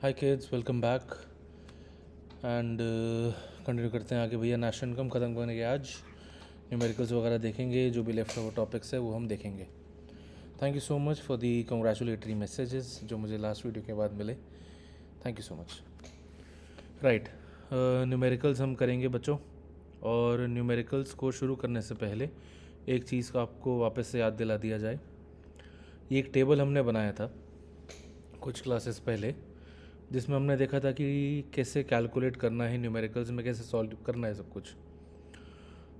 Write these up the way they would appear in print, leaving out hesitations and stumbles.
Hi kids, welcome back and continue करते हैं आगे। भैया नेशनल इनकम ख़त्म करने के आज न्यूमेरिकल्स वगैरह देखेंगे, जो भी लेफ्ट ओवर टॉपिक्स है वो हम देखेंगे। Thank you so much for the congratulatory messages जो मुझे लास्ट वीडियो के बाद मिले। Thank you so much. Right, numericals हम करेंगे बच्चों, और न्यूमेरिकल्स को शुरू करने से पहले एक चीज़ का आपको वापस से याद दिला दिया जाए। ये एक टेबल हमने बनाया था कुछ क्लासेस पहले, जिसमें हमने देखा था कि कैसे कैलकुलेट करना है न्यूमेरिकल्स में, कैसे सॉल्व करना है सब कुछ।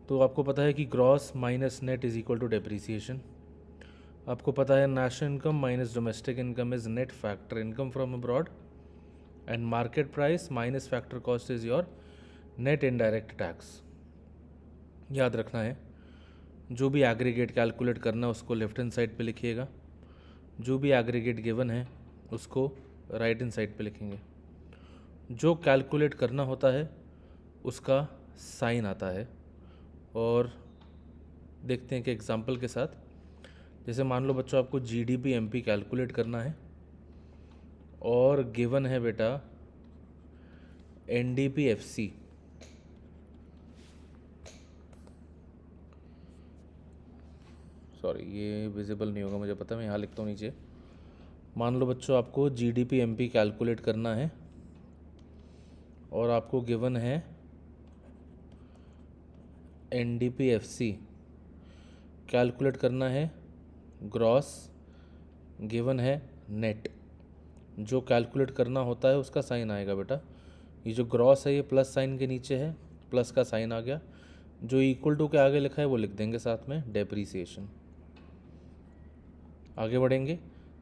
तो आपको पता है कि gross minus net is equal to depreciation. आपको पता है national income minus domestic income is net factor income from abroad, and market price minus factor cost is your net indirect tax. याद रखना है, जो भी एग्रीगेट कैलकुलेट करना है उसको लेफ्ट हैंड साइड पे लिखिएगा, जो भी एग्रीगेट गिवन है उसको राइट हैंड साइड पे लिखेंगे। जो कैलकुलेट करना होता है उसका साइन आता है। और देखते हैं कि एग्जांपल के साथ, जैसे मान लो बच्चों आपको जीडीपी एमपी कैलकुलेट करना है और गिवन है बेटा एनडीपी एफसी। सॉरी, ये विजिबल नहीं होगा मुझे पता, मैं यहाँ लिखता हूँ नीचे। मान लो बच्चों आपको जीडीपी एमपी कैलकुलेट करना है और आपको गिवन है एनडीपी एफसी कैलकुलेट करना है, ग्रॉस गिवन है नेट। जो कैलकुलेट करना होता है उसका साइन आएगा बेटा। ये जो ग्रॉस है ये प्लस साइन के नीचे है, प्लस का साइन आ गया। जो इक्वल टू के आगे लिखा है वो लिख देंगे साथ में, डेप्रीसिएशन। आगे बढ़ेंगे,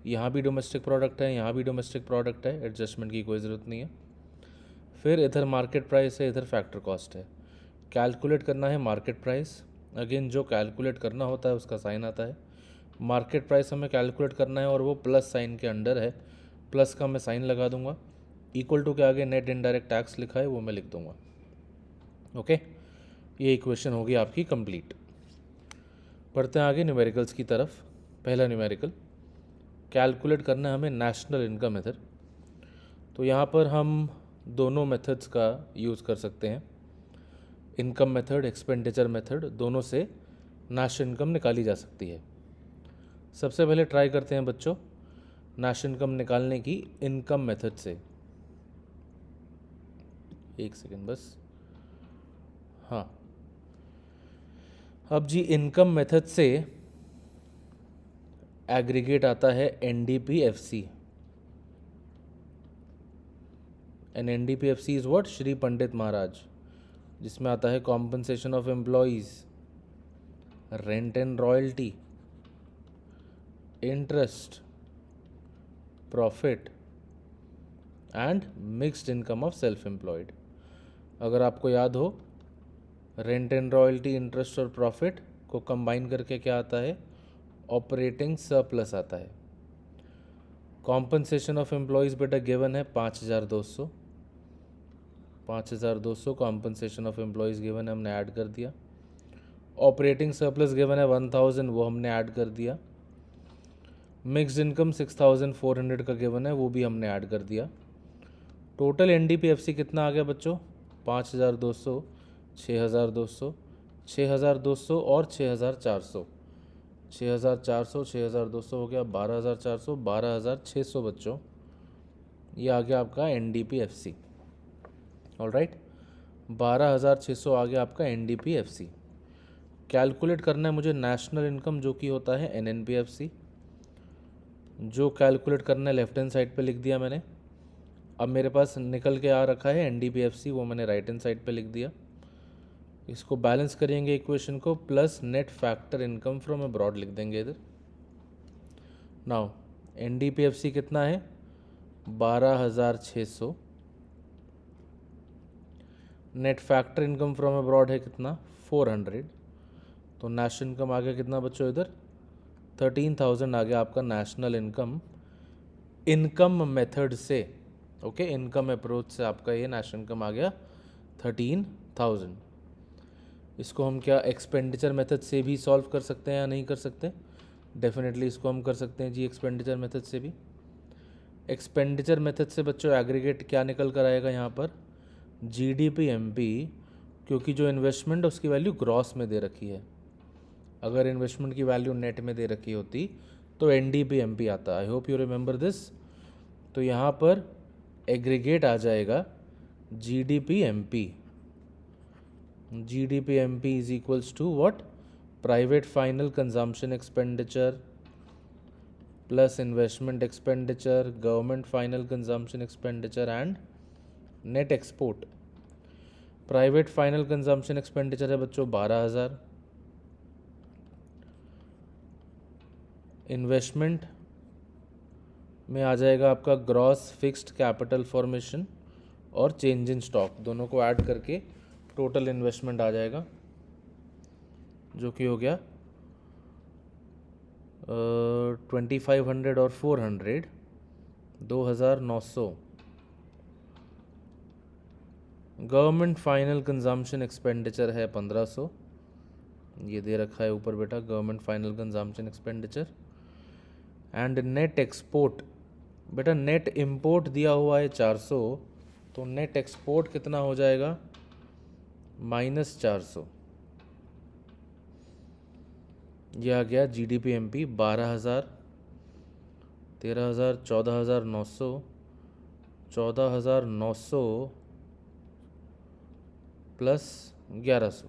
यहाँ भी डोमेस्टिक प्रोडक्ट है, यहाँ भी डोमेस्टिक प्रोडक्ट है, एडजस्टमेंट की कोई ज़रूरत नहीं है। फिर इधर मार्केट प्राइस है, इधर फैक्टर कॉस्ट है। कैलकुलेट करना है मार्केट प्राइस, अगेन जो कैलकुलेट करना होता है उसका साइन आता है। मार्केट प्राइस हमें कैलकुलेट करना है और वो प्लस साइन के अंडर है, प्लस का मैं साइन लगा दूंगा। इक्वल टू के आगे नेट इनडायरेक्ट टैक्स लिखा है वो मैं लिख दूंगा। ओके, ये इक्वेशन होगी आपकी कंप्लीट। बढ़ते हैं आगे न्यूमेरिकल्स की तरफ। पहला न्यूमेरिकल कैलकुलेट करना है हमें नेशनल इनकम मेथड। तो यहाँ पर हम दोनों मेथड्स का यूज़ कर सकते हैं, इनकम मेथड, एक्सपेंडिचर मेथड, दोनों से नेशनल इनकम निकाली जा सकती है। सबसे पहले ट्राई करते हैं बच्चों नेशनल इनकम निकालने की इनकम मेथड से। एक सेकेंड बस। हाँ, अब जी इनकम मेथड से एग्रीगेट आता है NDPFC, and NDPFC is what, Shri Pandit महाराज, जिसमें आता है compensation of employees, rent and royalty, interest, profit and mixed income of self employed. अगर आपको याद हो, रेंट एंड रॉयल्टी, इंटरेस्ट और प्रॉफिट को कंबाइन करके क्या आता है, ऑपरेटिंग सरप्लस आता है। कॉम्पनसेशन ऑफ एम्प्लॉयज़ बेटा गिवन है 5200, 5200 कॉम्पनसेशन ऑफ एम्प्लॉयज़ गिवन है, हमने ऐड कर दिया। ऑपरेटिंग सरप्लस गिवन है 1000, वो हमने ऐड कर दिया। मिक्स्ड इनकम 6400 का गिवन है, वो भी हमने ऐड कर दिया। टोटल एनडीपीएफसी कितना आ गया बच्चों, 5200, 6200, 6200 और 6400, 6400, 6200 हो गया 12400, 12600 बच्चों, ये आ गया आपका एनडीपीएफसी। ऑलराइट, 12600 आ गया आपका एनडीपीएफसी। कैलकुलेट करना है मुझे नेशनल इनकम, जो कि होता है एनएनपीएफसी। जो कैलकुलेट करना है लेफ्ट हैंड साइड पे लिख दिया मैंने। अब मेरे पास निकल के आ रखा है एनडीपीएफसी, वो मैंने राइट हैंड साइड पे लिख दिया। इसको बैलेंस करेंगे इक्वेशन को, plus net factor income from abroad लिख देंगे इधर। नाउ एनडीपीएफसी कितना है, 12600। Net factor income from abroad है कितना, 400। तो नेशनल इनकम आ गया कितना बच्चों इधर, 13000 आ गया आपका नेशनल इनकम, इनकम मेथड से। ओके, इनकम अप्रोच से आपका ये नेशनल इनकम आ गया 13000। इसको हम क्या एक्सपेंडिचर मेथड से भी सॉल्व कर सकते हैं या नहीं कर सकते, डेफिनेटली इसको हम कर सकते हैं जी एक्सपेंडिचर मेथड से भी। एक्सपेंडिचर मेथड से बच्चों एग्रीगेट क्या निकल कर आएगा यहाँ पर, GDP-MP, क्योंकि जो इन्वेस्टमेंट है उसकी वैल्यू ग्रॉस में दे रखी है। अगर इन्वेस्टमेंट की वैल्यू नेट में दे रखी होती तो NDP-MP आता। I hope you remember this. तो यहाँ पर एग्रीगेट आ जाएगा GDP-MP। GDP-MP is equals to what, private final consumption expenditure plus investment expenditure, government final consumption expenditure and net export. Private final consumption expenditure है बच्चों 12,000, investment में आ जाएगा आपका ग्रॉस फिक्स्ड कैपिटल फॉर्मेशन और चेंज इन स्टॉक, दोनों को add करके टोटल इन्वेस्टमेंट आ जाएगा जो कि हो गया 2500 और 400 2,900। गवर्नमेंट फाइनल कंजम्पशन एक्सपेंडिचर है 1,500, ये दे रखा है ऊपर बेटा, government final consumption expenditure. And net export, बेटा नेट इंपोर्ट दिया हुआ है 400, तो नेट एक्सपोर्ट कितना हो जाएगा, -400। यह आ गया GDP-MP 12,000, 13,000, 14,900, 14,900 प्लस 1100,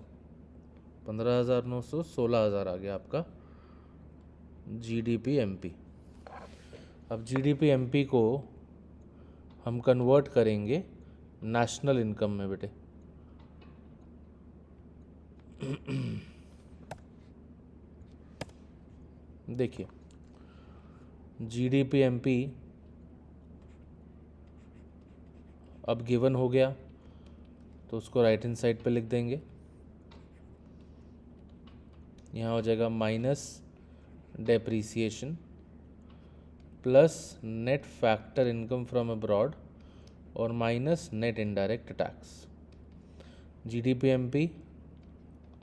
15,900, 16,000 आ गया आपका GDP-MP। अब GDP-MP को हम कन्वर्ट करेंगे नेशनल इनकम में बेटे। देखिए GDP-MP अब गिवन हो गया तो उसको राइट हैंड साइड पे लिख देंगे। यहाँ हो जाएगा minus depreciation plus net factor income from abroad और minus net indirect tax. GDP-MP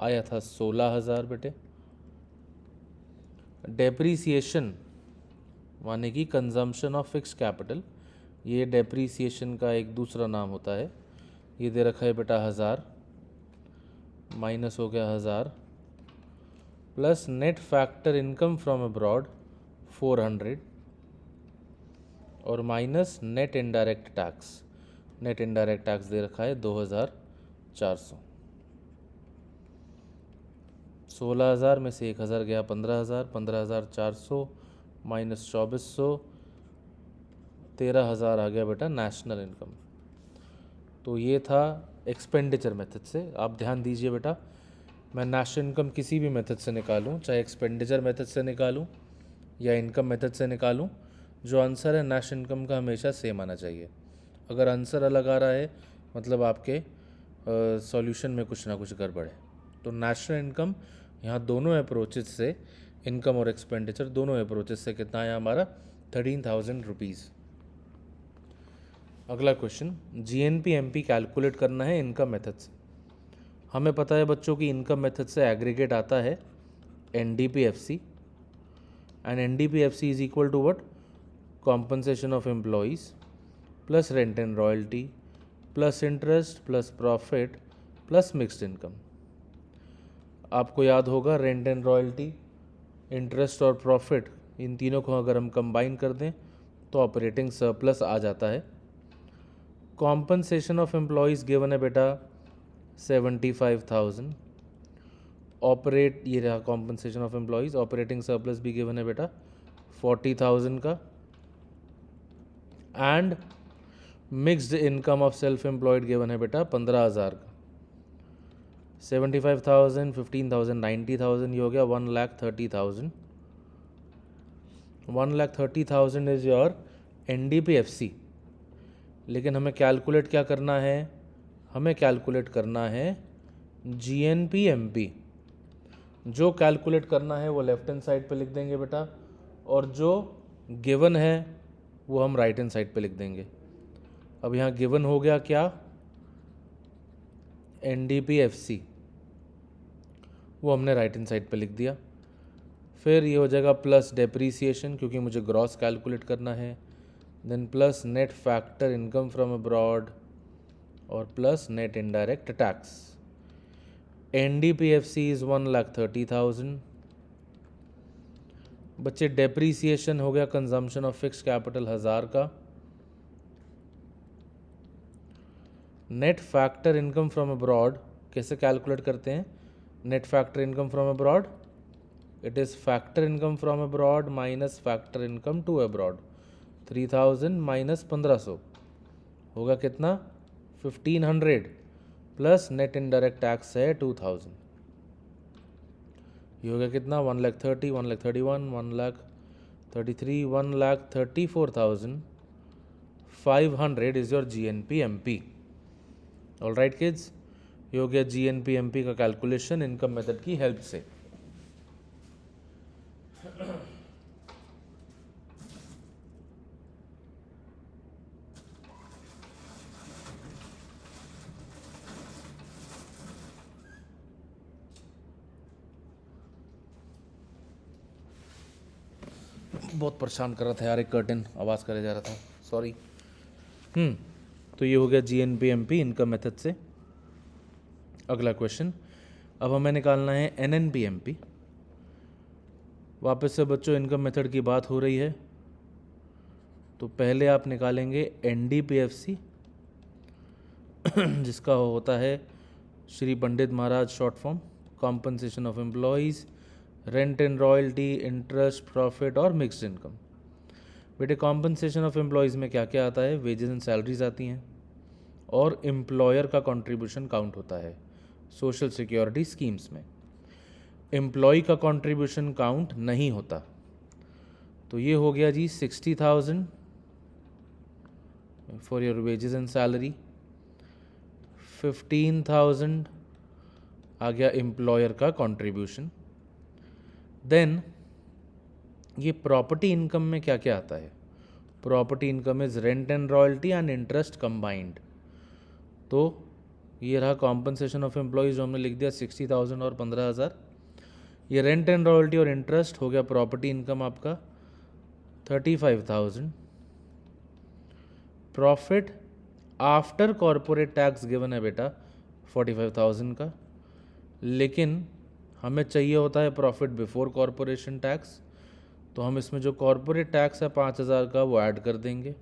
आया था 16,000 बेटे। डेप्रीसिएशन माने कि कंजम्पशन ऑफ फिक्स कैपिटल, ये डेप्रीसिएशन का एक दूसरा नाम होता है। ये दे रखा है बेटा 1,000, माइनस हो गया 1,000 plus net factor income from abroad 400 और minus net indirect tax. Net indirect tax दे रखा है 2,400। 16,000 में से 1,000 गया 15,000, 15,400 माइनस 2,400, 13,000 आ गया बेटा नेशनल इनकम। तो ये था एक्सपेंडिचर मेथड से। आप ध्यान दीजिए बेटा, मैं नेशनल इनकम किसी भी मेथड से निकालूं, चाहे एक्सपेंडिचर मेथड से निकालूं या इनकम मेथड से निकालूं, जो आंसर है नेशनल इनकम का हमेशा सेम आना चाहिए। अगर आंसर अलग आ रहा है मतलब आपके सॉल्यूशन में कुछ ना कुछ गड़बड़ है। तो नेशनल इनकम यहाँ दोनों अप्रोचेस से, इनकम और एक्सपेंडिचर दोनों अप्रोचेस से कितना है हमारा 13,000 रुपीज़। अगला क्वेश्चन, GNP-MP कैलकुलेट करना है इनकम मेथड से। हमें पता है बच्चों की इनकम मेथड से एग्रीगेट आता है NDP-FC and NDP-FC is equal to what, compensation of employees plus rent and royalty plus interest plus profit plus mixed income. आपको याद होगा रेंट एंड रॉयल्टी, इंटरेस्ट और प्रॉफिट, इन तीनों को अगर हम कंबाइन कर दें तो ऑपरेटिंग सरप्लस आ जाता है। कॉम्पनसेशन ऑफ एम्प्लॉयज़ गिवन है बेटा 75,000। ऑपरेट, ये रहा compensation of employees. Operating surplus भी गिवन है बेटा 40,000 का। And mixed income of self employed given है बेटा 15,000 का। 75,000, 15,000, 90,000, ये हो गया 1,30,000। 1,30,000 इज योर NDP-FC। लेकिन हमें कैलकुलेट क्या करना है, हमें कैलकुलेट करना है GNP-MP। जो कैलकुलेट करना है वो लेफ्ट हैंड साइड पे लिख देंगे बेटा, और जो गिवन है वो हम राइट हैंड साइड पे लिख देंगे। अब यहाँ गिवन हो गया क्या, NDP-FC, वो हमने राइट हैंड साइड पे लिख दिया। फिर ये हो जाएगा प्लस डेप्रीसिएशन, क्योंकि मुझे ग्रॉस कैलकुलेट करना है, then plus net factor income from abroad और plus net indirect tax. NDPFC is 1,30,000. बच्चे डेप्रीसिएशन हो गया कंजम्पशन ऑफ फिक्स कैपिटल 1000 का. Net factor income from abroad कैसे कैलकुलेट करते हैं? Net factor income from abroad, it is factor income from abroad minus factor income to abroad. 3000 minus 1500 होगा कितना? 1500 plus net indirect tax है 2000. ये होगा कितना? 1,30,000, 1,31,000, 1,33,000, 1,34,500 is your GNP-MP. All right kids, ये हो गया GNP-MP का कैलकुलेशन इनकम मेथड की हेल्प से. बहुत परेशान कर रहा था यार, एक कर्टन आवाज़ करे जा रहा था, सॉरी. तो ये हो गया GNP-MP इनकम मेथड से. अगला क्वेश्चन, अब हमें निकालना है NNP-MP. वापस से बच्चों इनकम मेथड की बात हो रही है, तो पहले आप निकालेंगे NDPFC जिसका होता है Shri Pandit Maharaj short form, compensation of employees, rent and royalty, interest, profit और मिक्स्ड इनकम. बेटे कॉम्पनसेशन ऑफ एम्प्लॉयज़ में क्या क्या आता है? वेजेस एंड सैलरीज आती हैं और एम्प्लॉयर का कंट्रीब्यूशन काउंट होता है सोशल सिक्योरिटी स्कीम्स में. एम्प्लॉय का कंट्रीब्यूशन काउंट नहीं होता. तो ये हो गया जी 60,000 for your wages and salary, 15,000 आ गया एम्प्लॉयर का कंट्रीब्यूशन. देन ये प्रॉपर्टी इनकम में क्या क्या आता है? Property income is rent and royalty and interest combined. तो ये रहा कॉम्पनसेशन ऑफ एम्प्लॉयज़ जो हमने लिख दिया 60,000 और 15,000. ये रेंट एंड रॉयल्टी और इंटरेस्ट हो गया प्रॉपर्टी इनकम आपका 35,000. Profit after corporate tax given है बेटा 45,000 का, लेकिन हमें चाहिए होता है प्रॉफिट बिफोर कॉरपोरेशन टैक्स. तो हम इसमें जो कॉरपोरेट टैक्स है 5,000 का वो ऐड कर देंगे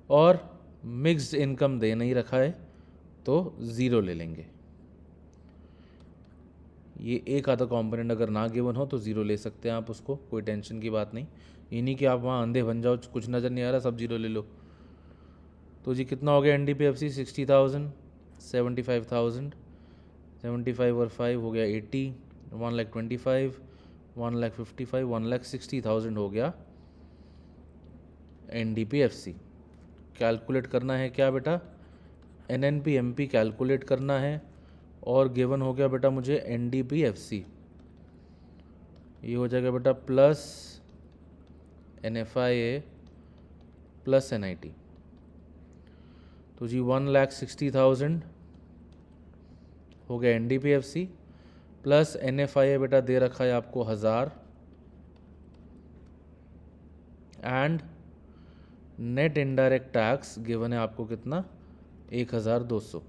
और मिक्स्ड इनकम दे नहीं रखा है तो ज़ीरो ले लेंगे. ये एक आधा कंपोनेंट अगर ना गिवन हो तो ज़ीरो ले सकते हैं आप उसको, कोई टेंशन की बात नहीं. ये नहीं कि आप वहाँ अंधे बन जाओ, कुछ नज़र नहीं आ रहा सब जीरो ले लो. तो जी कितना हो गया NDPFC? 60,000, 75,000, 75 और 5 हो गया 80, 1,25,000, 1,55,000, 1,60,000 हो गया NDPFC. कैलकुलेट करना है क्या बेटा? NNP-MP कैलकुलेट करना है और गिवन हो गया बेटा मुझे NDPFC. ये हो जाएगा बेटा प्लस NFIA प्लस NIT. तो जी 1,60,000 हो गया NDPFC प्लस NFIA बेटा दे रखा है आपको 1000 and net indirect tax given है आपको कितना? 1,200.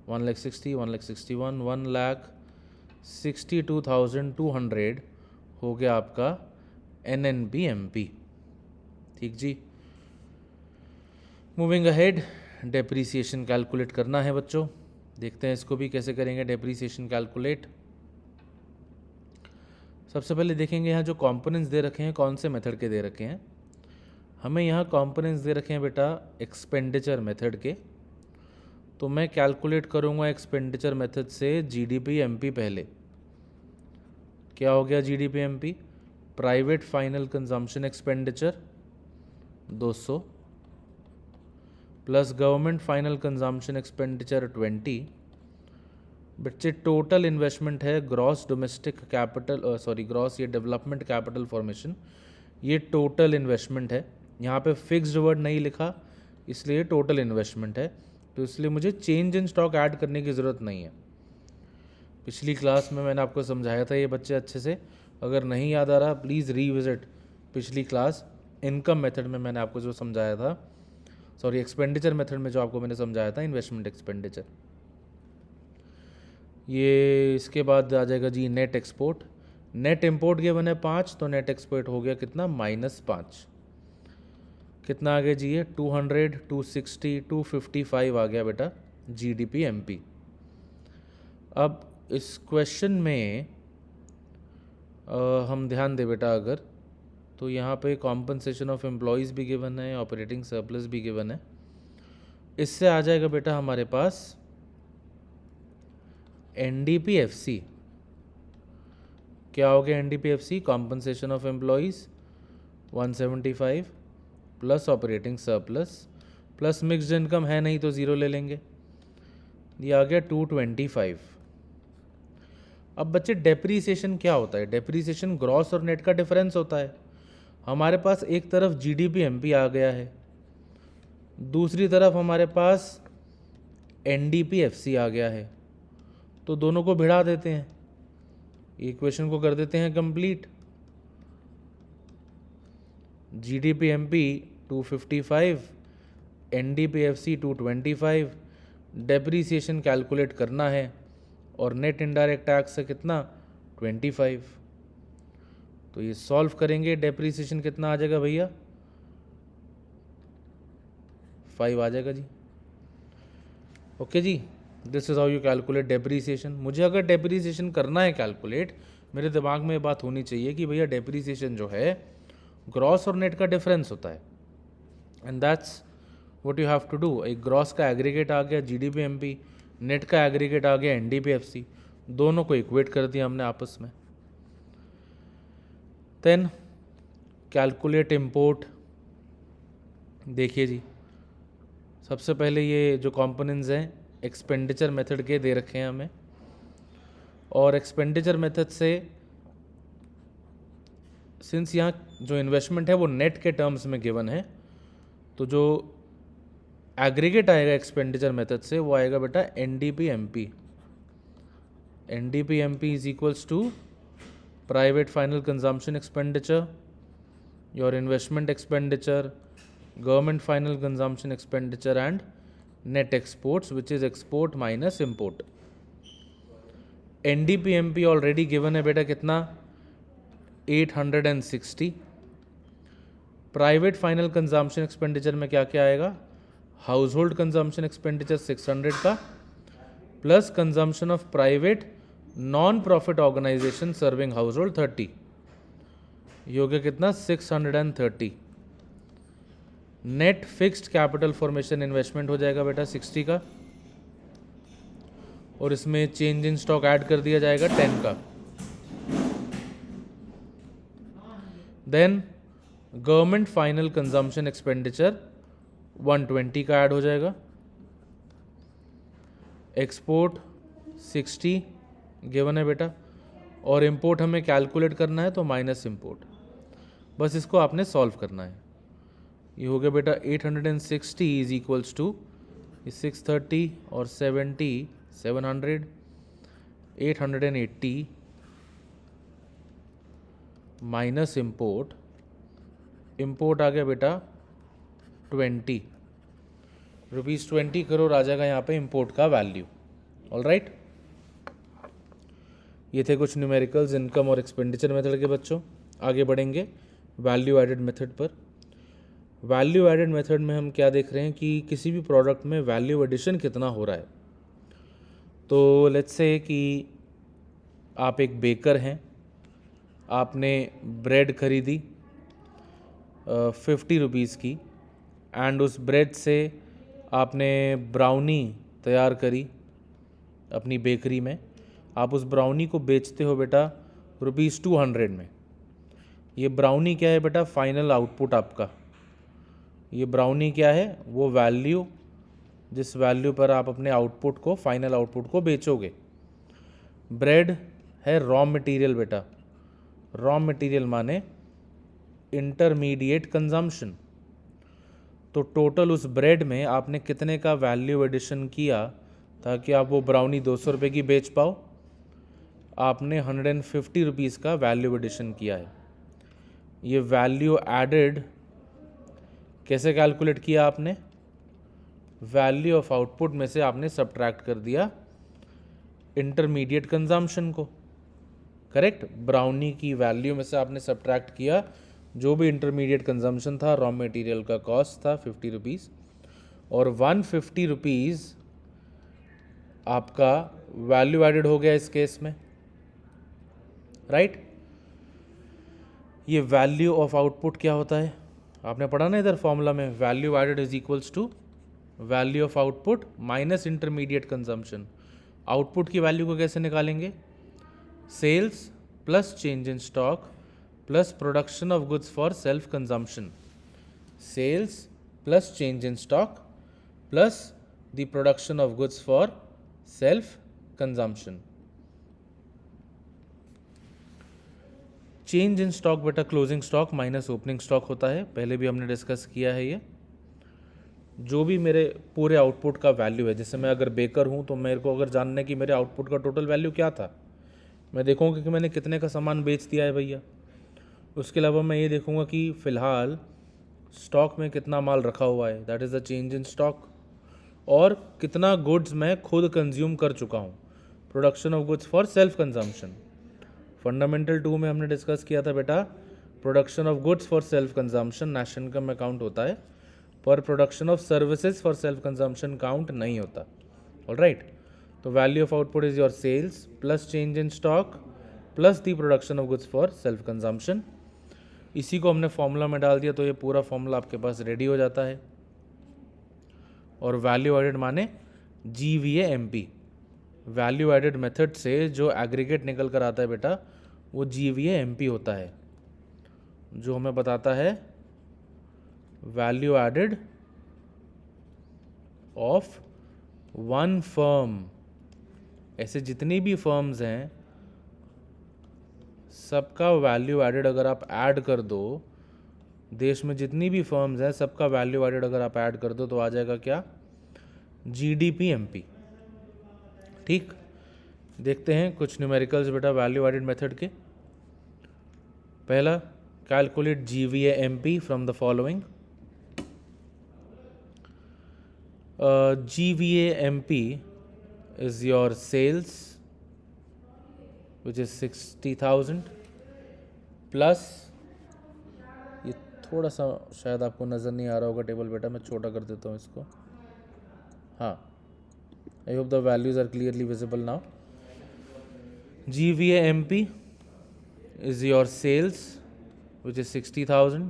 1,60,000, 1,61,000, 1,62,200 हो गया आपका NNP-MP. ठीक जी. मूविंग अहेड, डेप्रीसिएशन कैलकुलेट करना है बच्चों. देखते हैं इसको भी कैसे करेंगे डेप्रीसिएशन कैलकुलेट. सबसे पहले देखेंगे यहाँ जो कंपोनेंट्स दे रखे हैं कौन से मेथड के दे रखे हैं. हमें यहाँ कंपोनेंट्स दे रखे हैं बेटा एक्सपेंडिचर मेथड के. तो मैं कैलकुलेट करूँगा एक्सपेंडिचर मेथड से GDP-MP पहले. क्या हो गया GDP-MP? Private final consumption expenditure 200 plus government final consumption expenditure 20. बच्चे टोटल इन्वेस्टमेंट है ग्रॉस डोमेस्टिक कैपिटल, ग्रॉस ये डेवलपमेंट कैपिटल फॉर्मेशन, ये टोटल इन्वेस्टमेंट है. यहाँ पे फिक्स्ड वर्ड नहीं लिखा इसलिए टोटल इन्वेस्टमेंट है. तो इसलिए मुझे चेंज इन स्टॉक ऐड करने की ज़रूरत नहीं है. पिछली क्लास में मैंने आपको समझाया था ये बच्चे अच्छे से, अगर नहीं याद आ रहा प्लीज़ रीविज़िट. पिछली क्लास इनकम मेथड में मैंने आपको जो समझाया था, सॉरी एक्सपेंडिचर मेथड में जो आपको मैंने समझाया था, इन्वेस्टमेंट एक्सपेंडिचर। ये इसके बाद आ जाएगा जी net export. Net import given है 5, तो नेट एक्सपोर्ट हो गया कितना, -5। कितना आ गया जी, ये 200, 260, 255 आ गया बेटा GDP MP। अब इस क्वेश्चन में हम ध्यान दें बेटा अगर, तो यहाँ पे कॉम्पनसेशन ऑफ एम्प्लॉयज़ भी गिवन है, ऑपरेटिंग सरप्लस भी गिवन है। इससे आ जाएगा बेटा हमारे पास NDPFC। क्या हो गया NDPFC, compensation of employees 175 plus operating surplus plus mixed income है नहीं तो ज़ीरो ले लेंगे, ये आ गया 225। अब बच्चे डेप्रीसिएशन क्या होता है? डेप्रीसिएशन ग्रॉस और नेट का डिफरेंस होता है। हमारे पास एक तरफ GDP MP आ गया है, दूसरी तरफ हमारे पास NDPFC आ गया है, तो दोनों को भिड़ा देते हैं, इक्वेशन को कर देते हैं complete. GDP MP 255, NDPFC 225, depreciation calculate करना है और नेट इनडायरेक्ट टैक्स से कितना 25। तो ये सॉल्व करेंगे, डेप्रीसिएशन कितना आ जाएगा भैया 5 आ जाएगा जी। ओके जी, this is how you calculate depreciation. मुझे अगर डेप्रीसिएशन करना है कैलकुलेट, मेरे दिमाग में ये बात होनी चाहिए कि भैया डेप्रीसिएशन जो है ग्रॉस और नेट का डिफरेंस होता है, and that's what you have to do. एक ग्रॉस का एग्रीगेट आ गया GDP MP, नेट का एग्रीगेट आ गया NDPFC, दोनों को इक्वेट कर दिया हमने आपस में। Then calculate import. देखिए जी, सबसे पहले ये जो कंपोनेंट्स हैं एक्सपेंडिचर मेथड के दे रखे हैं हमें, और एक्सपेंडिचर मेथड से सिंस यहाँ जो इन्वेस्टमेंट है वो नेट के टर्म्स में गिवन है, तो जो एग्रीगेट आएगा एक्सपेंडिचर मेथड से वो आएगा बेटा NDP MP। NDP MP is equals to private final consumption expenditure, your investment expenditure, government final consumption expenditure and net exports which is export minus import. NDP MP already given है बेटा कितना 860। Private final consumption expenditure में क्या क्या आएगा, house hold consumption expenditure 600 का, plus consumption of private non profit organisation serving household 30, ये हो गया कितना 630। Net fixed capital formation investment हो जाएगा बेटा 60 का, और इसमें चेंज इन स्टॉक ऐड कर दिया जाएगा 10 का। Then government final consumption expenditure 120 का ऐड हो जाएगा, एक्सपोर्ट 60 गिवन है बेटा, और इंपोर्ट हमें कैलकुलेट करना है तो माइनस इंपोर्ट। बस इसको आपने सॉल्व करना है। ये हो गया बेटा 860 इज इक्वल्स टू 630 और 70 700, 880 माइनस इंपोर्ट। इंपोर्ट आ गया बेटा 20 रुपीज़, 20 करोड़ आ जाएगा यहाँ पे इंपोर्ट का वैल्यू। ऑल राइट, ये थे कुछ न्यूमेरिकल्स इनकम और एक्सपेंडिचर मेथड के बच्चों। आगे बढ़ेंगे वैल्यू एडेड मेथड पर। वैल्यू एडेड मेथड में हम क्या देख रहे हैं कि किसी भी प्रोडक्ट में वैल्यू एडिशन कितना हो रहा है। तो लेट्स से कि आप एक बेकर हैं, आपने ब्रेड खरीदी 50 रुपीज़ की, एंड उस ब्रेड से आपने ब्राउनी तैयार करी अपनी बेकरी में। आप उस ब्राउनी को बेचते हो बेटा ₹200 में। ये ब्राउनी क्या है बेटा, फाइनल आउटपुट आपका। ये ब्राउनी क्या है, वो वैल्यू जिस वैल्यू पर आप अपने आउटपुट को, फाइनल आउटपुट को बेचोगे। ब्रेड है रॉ मटेरियल बेटा, रॉ मटेरियल माने इंटरमीडिएट कंजम्पशन। तो टोटल उस ब्रेड में आपने कितने का वैल्यू एडिशन किया ताकि आप वो ब्राउनी 200 रुपये की बेच पाओ, आपने 150 रुपीज़ का वैल्यू एडिशन किया है। ये वैल्यू एडेड कैसे कैलकुलेट किया आपने? वैल्यू ऑफ आउटपुट में से आपने सब्ट्रैक्ट कर दिया इंटरमीडिएट कंजम्पशन को, करेक्ट? ब्राउनी की वैल्यू में से आपने सब्ट्रैक्ट किया जो भी इंटरमीडिएट कंजम्पशन था, रॉ मटेरियल का कॉस्ट था 50 रुपीज़, और 150 रुपीज़ आपका वैल्यू एडेड हो गया इस केस में, राइट? ये वैल्यू ऑफ आउटपुट क्या होता है? आपने पढ़ा ना इधर फॉर्मूला में, value added is equals to value of output minus intermediate consumption. Output की वैल्यू को कैसे निकालेंगे? Sales plus change in stock plus production of goods for self consumption. Sales plus change in stock plus the production of goods for self consumption. Change in stock बेटा closing stock minus opening stock होता है, पहले भी हमने discuss किया है। ये जो भी मेरे पूरे आउटपुट का वैल्यू है, जैसे मैं अगर बेकर हूँ तो मेरे को अगर जानना है कि मेरे आउटपुट का टोटल वैल्यू क्या था, मैं देखूँगा कि मैंने कितने का सामान बेच दिया है भैया। उसके अलावा मैं ये देखूँगा कि फ़िलहाल स्टॉक में कितना माल रखा हुआ है, that is the change in stock, और कितना गुड्स मैं खुद कंज्यूम कर चुका हूँ, production of goods for self consumption. Fundamental 2 में हमने डिस्कस किया था बेटा, production of goods for self consumption national income में काउंट होता है, पर production of services for self consumption count नहीं होता। ऑलराइट, तो value of output is your sales plus change in stock plus the production of goods for self consumption. इसी को हमने फॉर्मूला में डाल दिया तो ये पूरा फॉर्मूला आपके पास रेडी हो जाता है। और वैल्यू एडेड माने GVA-MP, वैल्यू एडेड मेथड से जो एग्रीगेट निकल कर आता है बेटा वो GVA-MP होता है, जो हमें बताता है value added of one firm. ऐसे जितनी भी फर्म्स हैं सबका वैल्यू एडेड अगर आप ऐड कर दो, देश में जितनी भी फर्म्स हैं सबका वैल्यू एडेड अगर आप ऐड कर दो तो आ जाएगा क्या? GDP-MP। ठीक, देखते हैं कुछ न्यूमेरिकल्स बेटा वैल्यू एडेड मेथड के। पहला, calculate GVA-MP from the following. GVA-MP is your sales which is 60,000 plus, ये थोड़ा सा शायद आपको नज़र नहीं आ रहा होगा टेबल बेटा, मैं छोटा कर देता हूँ इसको। हाँ, I hope the values are clearly visible now. GVA-MP is your sales which is 60,000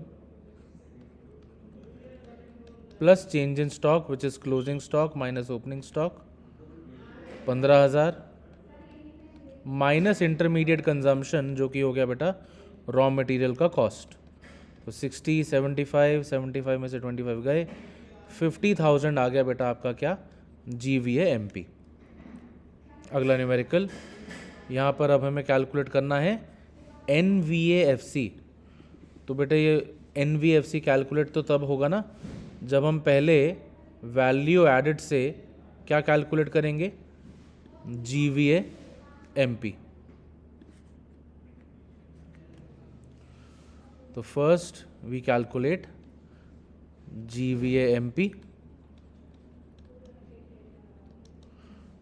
plus change in stock which is closing stock minus opening stock 15,000 minus intermediate consumption जो कि हो गया बेटा रॉ मटेरियल का कॉस्ट। तो 60, 75 में से 25 गए, 50,000 आ गया बेटा आपका क्या? GVA-MP। अगला न्यूमेरिकल, यहाँ पर अब हमें कैलकुलेट करना है NVA-FC। तो बेटा ये NVA-FC कैलकुलेट तो तब होगा ना जब हम पहले वैल्यू एडेड से क्या कैलकुलेट करेंगे? GVA-MP। तो first we calculate GVA-MP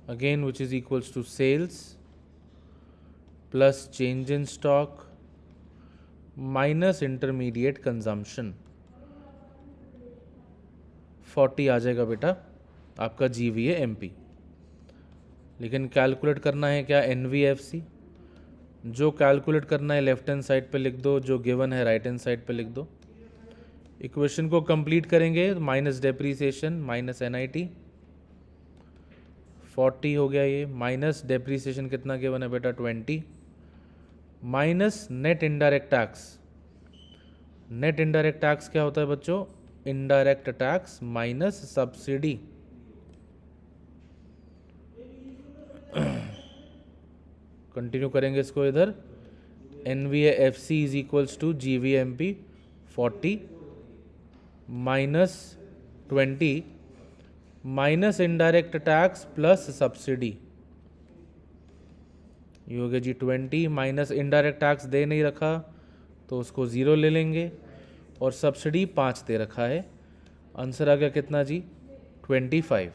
again which is equals to sales plus change in stock minus intermediate consumption। 40 आ जाएगा बेटा आपका GVA-MP। लेकिन कैलकुलेट करना है क्या? NVA-FC। जो कैलकुलेट करना है लेफ्ट हैंड साइड पे लिख दो, जो गिवन है राइट हैंड साइड पे लिख दो। इक्वेशन को कंप्लीट करेंगे, माइनस डेप्रीसिएशन माइनस NIT 40 हो गया ये, माइनस डेप्रीसिएशन कितना गिवन है बेटा? 20, minus net indirect tax. Net indirect tax क्या होता है बच्चों? Indirect tax minus subsidy. Continue करेंगे इसको इधर, NVA-FC is equals to GVA-MP 40 minus 20 minus indirect tax plus subsidy. ये हो गया जी 20 माइनस इनडायरेक्ट टैक्स दे नहीं रखा तो उसको 0 ले लेंगे, और सब्सिडी 5 दे रखा है। आंसर आ गया कितना जी? 25।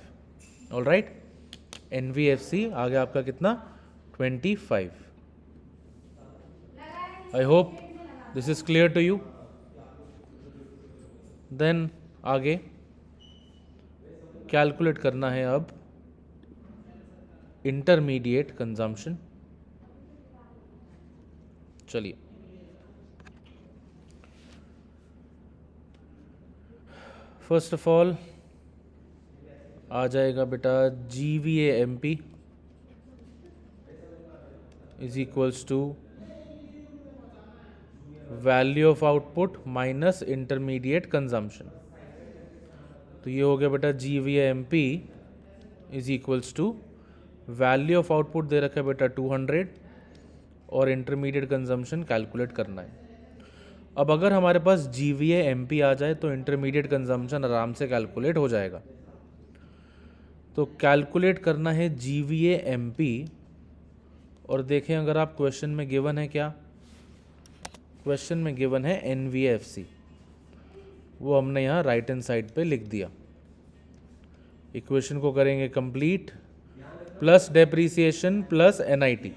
ऑल राइट, NVFC आ गया आपका कितना? 25। I hope this is clear to you. Then आगे कैलकुलेट करना है अब इंटरमीडिएट कंजम्पशन। चलिए, फर्स्ट ऑफ ऑल आ जाएगा बेटा GVAMP is equals to value of output minus intermediate consumption. तो ये हो गया बेटा GVAMP is equals to value of output दे रखा है बेटा 200 और इंटरमीडिएट कंजम्पशन कैलकुलेट करना है। अब अगर हमारे पास GVAMP आ जाए तो इंटरमीडिएट कंजम्पशन आराम से कैलकुलेट हो जाएगा। तो कैलकुलेट करना है GVAMP, और देखें अगर आप क्वेश्चन में गिवन है क्या? क्वेश्चन में गिवन है NVFC, वो हमने यहाँ राइट हैंड साइड पे लिख दिया। इक्वेशन को करेंगे complete, plus depreciation plus NIT।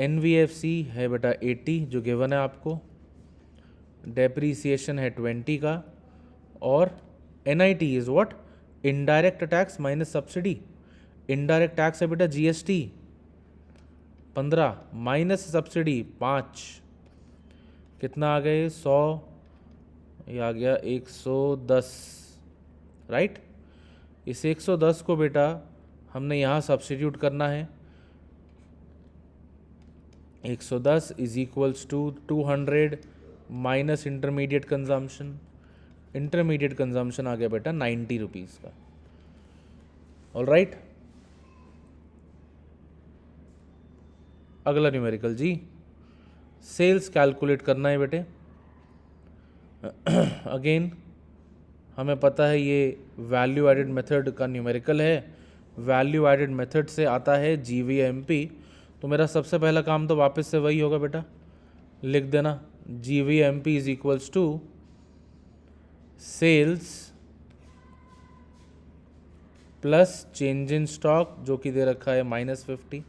NVFC है बेटा 80 जो गिवन है आपको, डेप्रीसिएशन है 20 का, और NIT is what? Indirect tax minus subsidy. Indirect tax है बेटा GST 15 माइनस सब्सिडी 5, कितना आ गए? 100, ये आ गया 110, राइट। इस 110 को बेटा हमने यहाँ सब्स्टिट्यूट करना है। 110 is equals to 200 minus intermediate consumption. Intermediate consumption आ गया बेटा 90 रुपीज़ का। ऑल राइट, अगला न्यूमेरिकल जी, सेल्स कैलकुलेट करना है बेटे। अगेन हमें पता है ये वैल्यू एडेड मेथड का न्यूमेरिकल है। वैल्यू एडेड मेथड से आता है GVAMP। तो मेरा सबसे पहला काम तो वापस से वही होगा बेटा, लिख देना GVAMP is equals to sales plus change in stock जो कि दे रखा है -50,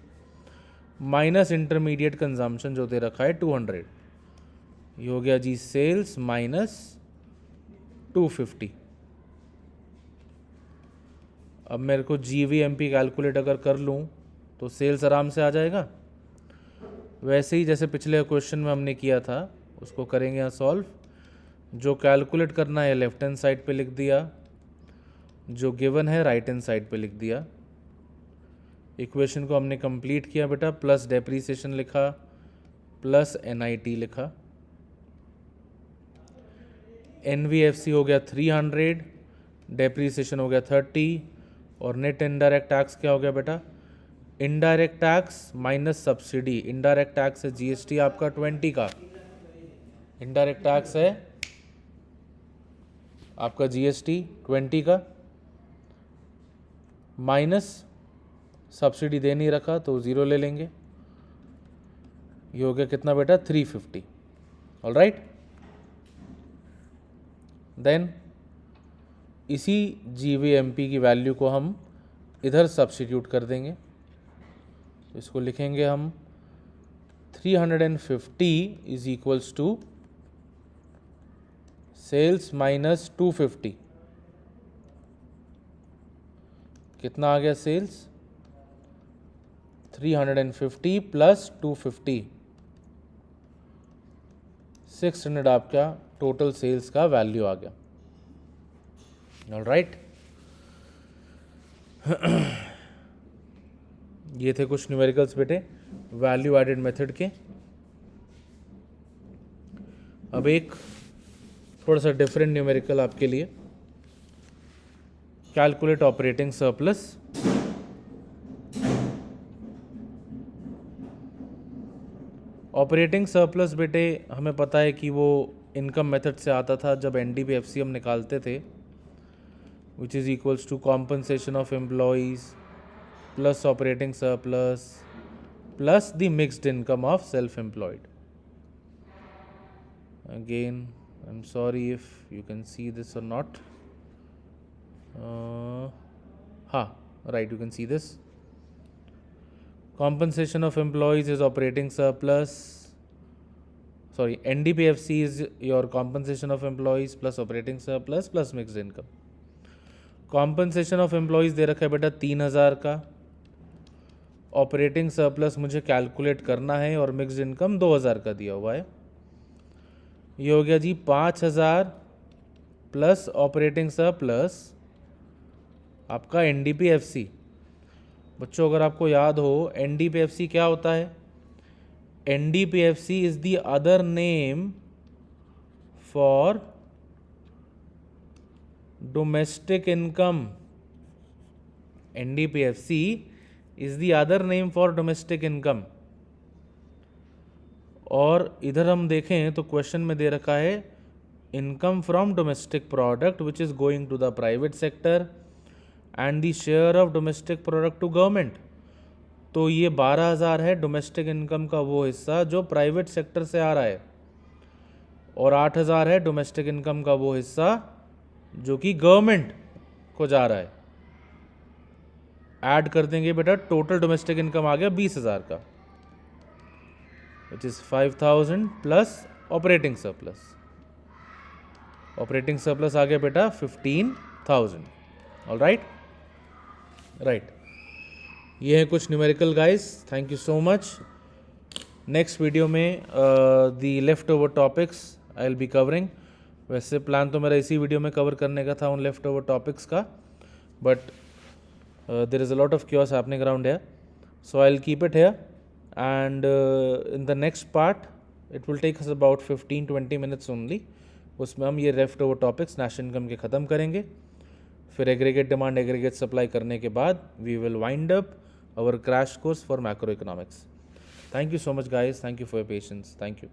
माइनस इंटरमीडिएट कंजम्पशन जो दे रखा है 200। ये हो गया जी सेल्स माइनस 250। अब मेरे को GVAMP कैलकुलेट अगर कर लूँ तो सेल्स आराम से आ जाएगा। वैसे ही जैसे पिछले क्वेश्चन में हमने किया था उसको करेंगे यहाँ सॉल्व। जो कैलकुलेट करना है लेफ्ट हैंड साइड पे लिख दिया, जो गिवन है राइट हैंड साइड पे लिख दिया। इक्वेशन को हमने कंप्लीट किया बेटा, प्लस डेप्रीसिएशन लिखा प्लस NIT लिखा। NVFC हो गया 300, डेप्रीसिएशन हो गया 30, और नेट इनडायरेक्ट टैक्स क्या हो गया बेटा? Indirect tax minus subsidy. Indirect tax है GST आपका 20 का, इनडायरेक्ट टैक्स है आपका GST 20 का, माइनस सब्सिडी दे नहीं रखा तो 0 ले लेंगे। ये हो गया कितना बेटा? 350। ऑल राइट, देन इसी GVAMP की वैल्यू को हम इधर सब्स्टिट्यूट कर देंगे। तो इसको लिखेंगे हम 350 is equals to sales minus 250। कितना आ गया सेल्स? 350 प्लस 250, 600 आपका टोटल सेल्स का वैल्यू आ गया। ऑल राइट, ये थे कुछ न्यूमेरिकल्स बेटे वैल्यू एडेड मेथड के। अब एक थोड़ा सा डिफरेंट न्यूमेरिकल आपके लिए, calculate operating surplus. Operating surplus बेटे हमें पता है कि वो इनकम मेथड से आता था जब NDPFC हम निकालते थे, which is equals to compensation of employees plus operating surplus plus the mixed income of self-employed. Again, I'm sorry if you can see this or not. Right, you can see this. Compensation of employees is operating surplus. Sorry, NDPFC is your compensation of employees plus operating surplus plus mixed income. Compensation of employees दे रखा है बेटा 3,000 का, operating surplus मुझे calculate करना है और mix income 2,000 का दिया हुआ है। ये हो गया जी 5,000 प्लस ऑपरेटिंग सरप्लस आपका एनडीपीएफसी। बच्चों अगर आपको याद हो एनडीपीएफसी क्या होता है, NDPFC is the other name for domestic income. NDPFC is the other name for domestic income। और इधर हम देखें तो क्वेश्चन में दे रखा है income from domestic product which is going to the private sector and the share of domestic product to government. तो ये 12,000 है डोमेस्टिक इनकम का वो हिस्सा जो प्राइवेट सेक्टर से आ रहा है, और 8,000 है डोमेस्टिक इनकम का वो हिस्सा जो कि गवर्नमेंट को जा रहा है। ऐड कर देंगे बेटा, टोटल डोमेस्टिक इनकम आ गया 20,000 का, which is 5,000 plus operating surplus. Operating surplus आ गया बेटा 15,000। ऑल राइट, ये है कुछ numerical guys. Thank you so much. Next video में the left over topics I will be covering. वैसे प्लान तो मेरा इसी वीडियो में कवर करने का था उन लेफ्ट ओवर टॉपिक्स का, but there is a lot of cures happening around here, so I will keep it here and in the next part it will take us about 15-20 minutes only. उसमें हम ये left over topics national income के ख़त्म करेंगे। फिर aggregate demand aggregate supply करने के बाद we will wind up our crash course for macroeconomics. Thank you so much guys, thank you for your patience, thank you.